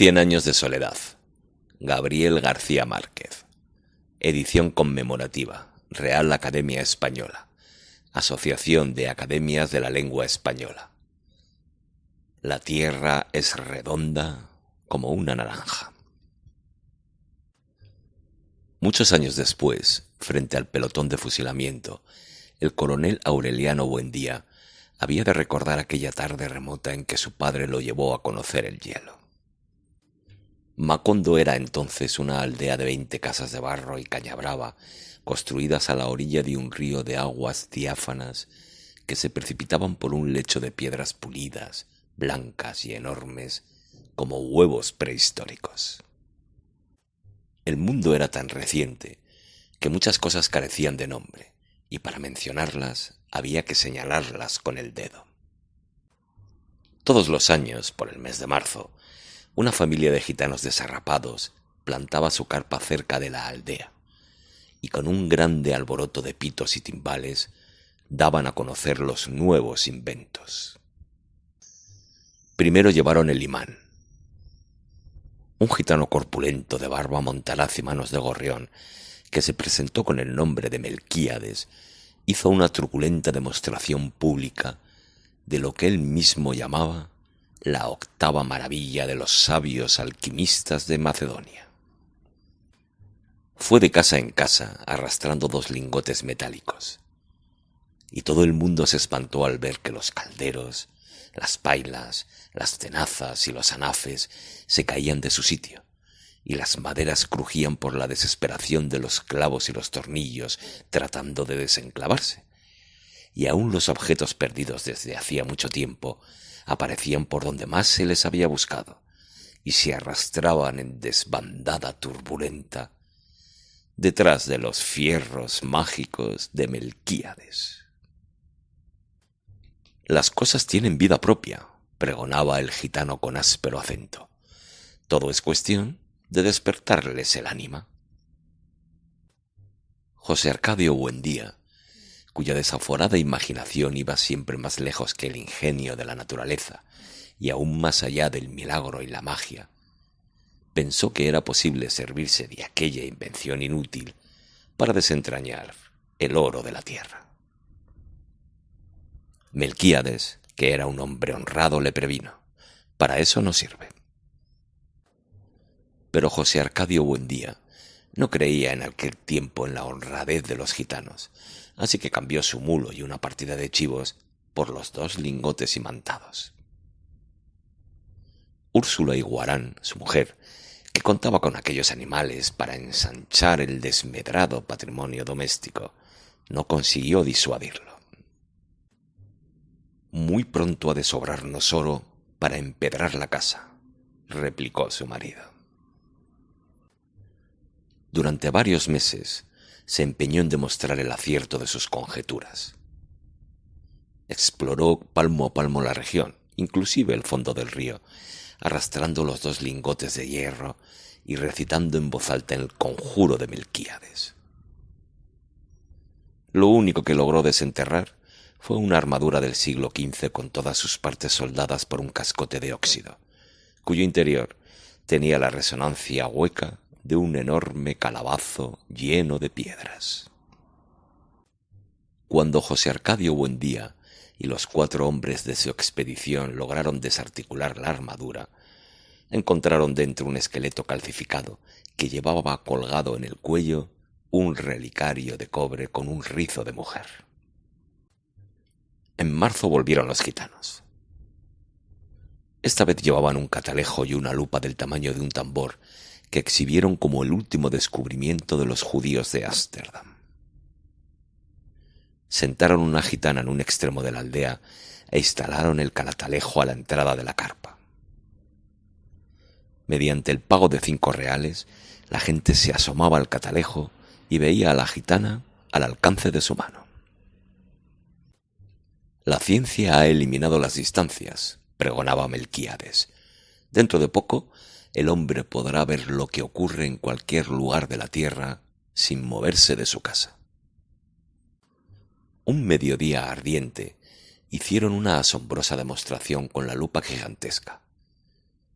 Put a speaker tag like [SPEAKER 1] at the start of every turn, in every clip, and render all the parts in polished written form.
[SPEAKER 1] Cien años de soledad. Gabriel García Márquez. Edición conmemorativa. Real Academia Española. Asociación de Academias de la Lengua Española. La tierra es redonda como una naranja. Muchos años después, frente al pelotón de fusilamiento, el coronel Aureliano Buendía había de recordar aquella tarde remota en que su padre lo llevó a conocer el hielo. Macondo era entonces una aldea de 20 casas de barro y caña brava, construidas a la orilla de un río de aguas diáfanas que se precipitaban por un lecho de piedras pulidas, blancas y enormes como huevos prehistóricos. El mundo era tan reciente que muchas cosas carecían de nombre, y para mencionarlas había que señalarlas con el dedo. Todos los años, por el mes de marzo, una familia de gitanos desarrapados plantaba su carpa cerca de la aldea, y con un grande alboroto de pitos y timbales daban a conocer los nuevos inventos. Primero llevaron el imán. Un gitano corpulento de barba montaraz y manos de gorrión, que se presentó con el nombre de Melquíades, hizo una truculenta demostración pública de lo que él mismo llamaba la octava maravilla de los sabios alquimistas de Macedonia. Fue de casa en casa arrastrando 2 lingotes metálicos, y todo el mundo se espantó al ver que los calderos, las pailas, las tenazas y los anafes se caían de su sitio, y las maderas crujían por la desesperación de los clavos y los tornillos tratando de desenclavarse, y aún los objetos perdidos desde hacía mucho tiempo aparecían por donde más se les había buscado, y se arrastraban en desbandada turbulenta detrás de los fierros mágicos de Melquíades. Las cosas tienen vida propia, pregonaba el gitano con áspero acento. Todo es cuestión de despertarles el ánima. José Arcadio Buendía, cuya desaforada imaginación iba siempre más lejos que el ingenio de la naturaleza y aún más allá del milagro y la magia, pensó que era posible servirse de aquella invención inútil para desentrañar el oro de la tierra. Melquíades, que era un hombre honrado, le previno: para eso no sirve. Pero José Arcadio Buendía no creía en aquel tiempo en la honradez de los gitanos, así que cambió su mulo y una partida de chivos por los 2 lingotes imantados. Úrsula Iguarán, su mujer, que contaba con aquellos animales para ensanchar el desmedrado patrimonio doméstico, no consiguió disuadirlo. Muy pronto ha de sobrarnos oro para empedrar la casa, replicó su marido. Durante varios meses se empeñó en demostrar el acierto de sus conjeturas. Exploró palmo a palmo la región, inclusive el fondo del río, arrastrando los 2 lingotes de hierro y recitando en voz alta el conjuro de Melquíades. Lo único que logró desenterrar fue una armadura del siglo XV con todas sus partes soldadas por un cascote de óxido, cuyo interior tenía la resonancia hueca de un enorme calabazo lleno de piedras. Cuando José Arcadio Buendía y los 4 hombres de su expedición lograron desarticular la armadura, encontraron dentro un esqueleto calcificado que llevaba colgado en el cuello un relicario de cobre con un rizo de mujer. En marzo volvieron los gitanos. Esta vez llevaban un catalejo y una lupa del tamaño de un tambor que exhibieron como el último descubrimiento de los judíos de Ámsterdam. Sentaron una gitana en un extremo de la aldea e instalaron el catalejo a la entrada de la carpa. Mediante el pago de 5 reales, la gente se asomaba al catalejo y veía a la gitana al alcance de su mano. La ciencia ha eliminado las distancias, pregonaba Melquíades. Dentro de poco, el hombre podrá ver lo que ocurre en cualquier lugar de la tierra sin moverse de su casa. Un mediodía ardiente hicieron una asombrosa demostración con la lupa gigantesca.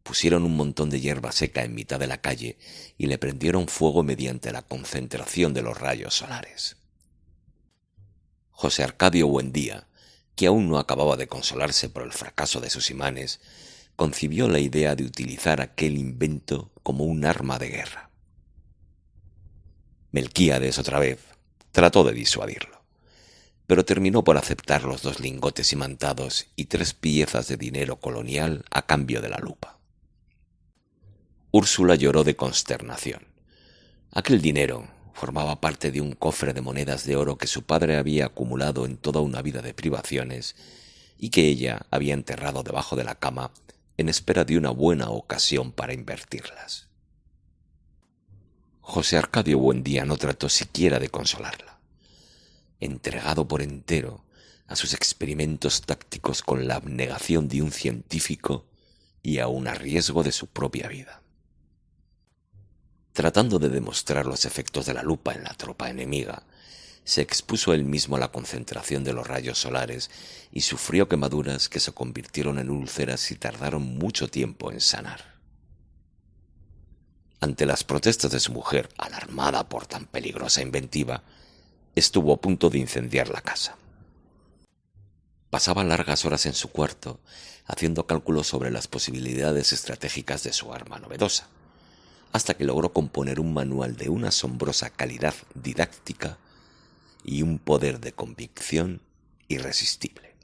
[SPEAKER 1] Pusieron un montón de hierba seca en mitad de la calle y le prendieron fuego mediante la concentración de los rayos solares. José Arcadio Buendía, que aún no acababa de consolarse por el fracaso de sus imanes, concibió la idea de utilizar aquel invento como un arma de guerra. Melquíades, otra vez, trató de disuadirlo, pero terminó por aceptar los 2 lingotes imantados y 3 piezas de dinero colonial a cambio de la lupa. Úrsula lloró de consternación. Aquel dinero formaba parte de un cofre de monedas de oro que su padre había acumulado en toda una vida de privaciones y que ella había enterrado debajo de la cama en espera de una buena ocasión para invertirlas. José Arcadio Buendía no trató siquiera de consolarla. Entregado por entero a sus experimentos tácticos con la abnegación de un científico y aun a riesgo de su propia vida. Tratando de demostrar los efectos de la lupa en la tropa enemiga, se expuso él mismo a la concentración de los rayos solares y sufrió quemaduras que se convirtieron en úlceras y tardaron mucho tiempo en sanar. Ante las protestas de su mujer, alarmada por tan peligrosa inventiva, estuvo a punto de incendiar la casa. Pasaba largas horas en su cuarto, haciendo cálculos sobre las posibilidades estratégicas de su arma novedosa, hasta que logró componer un manual de una asombrosa calidad didáctica y un poder de convicción irresistible.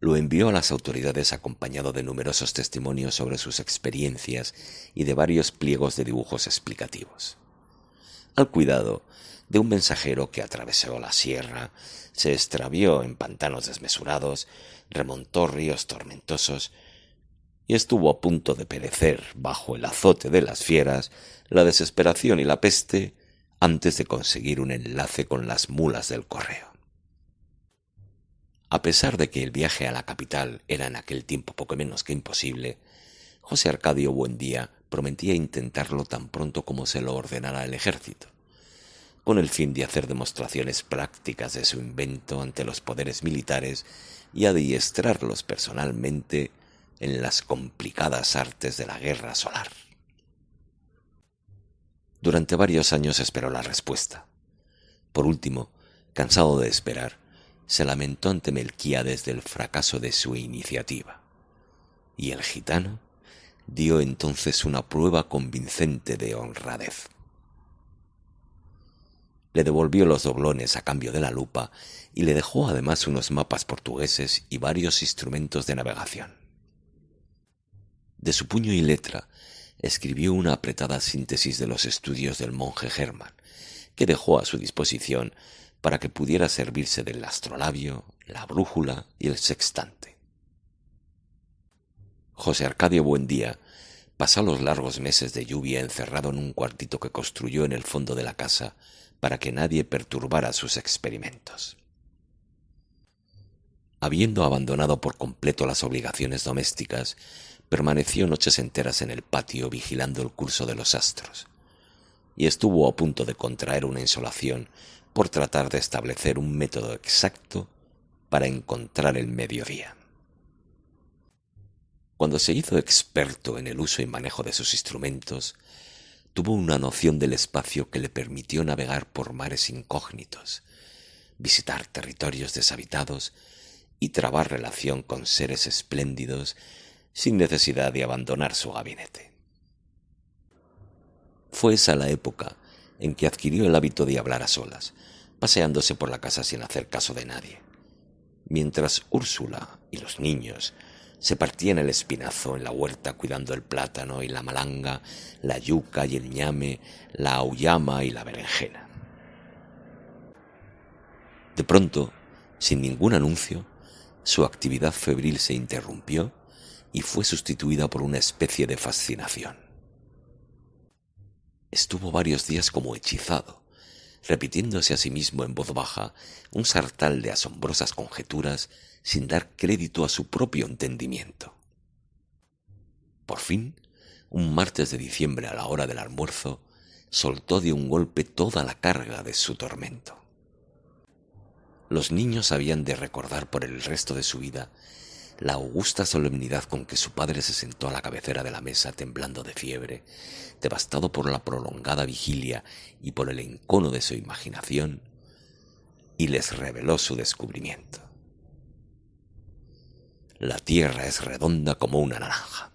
[SPEAKER 1] Lo envió a las autoridades acompañado de numerosos testimonios sobre sus experiencias y de varios pliegos de dibujos explicativos. Al cuidado de un mensajero que atravesó la sierra, se extravió en pantanos desmesurados, remontó ríos tormentosos y estuvo a punto de perecer bajo el azote de las fieras, la desesperación y la peste antes de conseguir un enlace con las mulas del correo. A pesar de que el viaje a la capital era en aquel tiempo poco menos que imposible, José Arcadio Buendía prometía intentarlo tan pronto como se lo ordenara el ejército, con el fin de hacer demostraciones prácticas de su invento ante los poderes militares y adiestrarlos personalmente en las complicadas artes de la guerra solar. Durante varios años esperó la respuesta. Por último, cansado de esperar, se lamentó ante Melquíades del fracaso de su iniciativa, y el gitano dio entonces una prueba convincente de honradez. Le devolvió los doblones a cambio de la lupa y le dejó además unos mapas portugueses y varios instrumentos de navegación. De su puño y letra escribió una apretada síntesis de los estudios del monje Hermann, que dejó a su disposición para que pudiera servirse del astrolabio, la brújula y el sextante. José Arcadio Buendía pasó los largos meses de lluvia encerrado en un cuartito que construyó en el fondo de la casa para que nadie perturbara sus experimentos. Habiendo abandonado por completo las obligaciones domésticas, permaneció noches enteras en el patio vigilando el curso de los astros, y estuvo a punto de contraer una insolación por tratar de establecer un método exacto para encontrar el mediodía. Cuando se hizo experto en el uso y manejo de sus instrumentos, tuvo una noción del espacio que le permitió navegar por mares incógnitos, visitar territorios deshabitados y trabar relación con seres espléndidos sin necesidad de abandonar su gabinete. Fue esa la época en que adquirió el hábito de hablar a solas, paseándose por la casa sin hacer caso de nadie, mientras Úrsula y los niños se partían el espinazo en la huerta cuidando el plátano y la malanga, la yuca y el ñame, la auyama y la berenjena. De pronto, sin ningún anuncio, su actividad febril se interrumpió y fue sustituida por una especie de fascinación. Estuvo varios días como hechizado, repitiéndose a sí mismo en voz baja un sartal de asombrosas conjeturas sin dar crédito a su propio entendimiento. Por fin, un martes de diciembre a la hora del almuerzo, soltó de un golpe toda la carga de su tormento. Los niños habían de recordar por el resto de su vida La augusta solemnidad con que su padre se sentó a la cabecera de la mesa temblando de fiebre, devastado por la prolongada vigilia y por el encono de su imaginación, y les reveló su descubrimiento. La tierra es redonda como una naranja.